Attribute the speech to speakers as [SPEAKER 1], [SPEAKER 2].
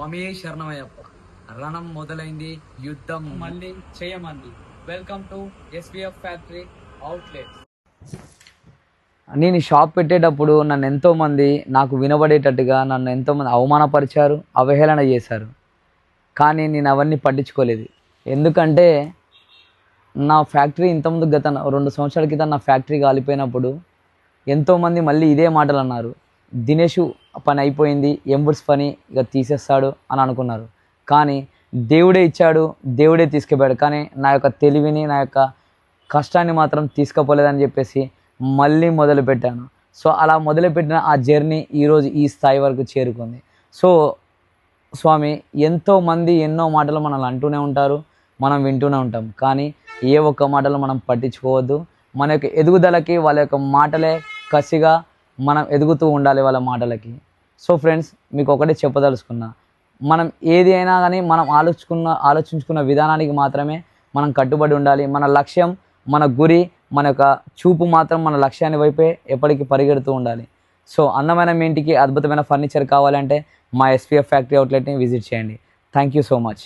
[SPEAKER 1] స్వామి శరణమయ్యప్ప. రణం మొదలైంది, యుద్ధం
[SPEAKER 2] మళ్ళీ చేయమంది. Welcome to SPF factory outlet.
[SPEAKER 3] నేను షాప్ పెట్టేటప్పుడు నన్ను ఎంతోమంది నాకు వినబడేటట్టుగా నన్ను ఎంతోమంది అవమానపరిచారు, అవహేళన చేశారు. కానీ నేను అవన్నీ పట్టించుకోలేదు. ఎందుకంటే నా ఫ్యాక్టరీ ఇంతకుముందు గత 2 సంవత్సరాల క్రితం నా ఫ్యాక్టరీ కాలిపోయినప్పుడు ఎంతోమంది మళ్ళీ ఇదే మాటలు అన్నారు. దినేష్ పని అయిపోయింది, ఎంబుడ్స్ పని ఇక తీసేస్తాడు అని అనుకున్నారు. కానీ దేవుడే ఇచ్చాడు, దేవుడే తీసుకుపోయాడు. కానీ నా యొక్క తెలివిని, నా యొక్క కష్టాన్ని మాత్రం తీసుకుపోలేదని చెప్పేసి మళ్ళీ మొదలుపెట్టాను. సో అలా మొదలుపెట్టిన ఆ జర్నీ ఈరోజు ఈ స్థాయి వరకు చేరుకుంది. సో స్వామి, ఎంతోమంది ఎన్నో మాటలు మనల్ని అంటూనే ఉంటారు, మనం వింటూనే ఉంటాం. కానీ ఏ ఒక్క మాటలు మనం పట్టించుకోవద్దు. మన యొక్క ఎదుగుదలకి వాళ్ళ యొక్క మాటలే కసిగా మనం ఎదుగుతూ ఉండాలి వాళ్ళ మాటలకి. సో ఫ్రెండ్స్, మీకు ఒకటే చెప్పదలుచుకున్నా, మనం ఏది అయినా కానీ మనం ఆలోచించుకున్న విధానానికి మాత్రమే మనం కట్టుబడి ఉండాలి. మన లక్ష్యం, మన గురి, మన యొక్క చూపు మాత్రం మన లక్ష్యాన్ని వైపే ఎప్పటికీ పరిగెడుతూ ఉండాలి. సో అందమైన మీ ఇంటికి అద్భుతమైన ఫర్నిచర్ కావాలంటే మా ఎస్పీఎఫ్ ఫ్యాక్టరీ అవుట్లెట్ని విజిట్ చేయండి. Thank you so much.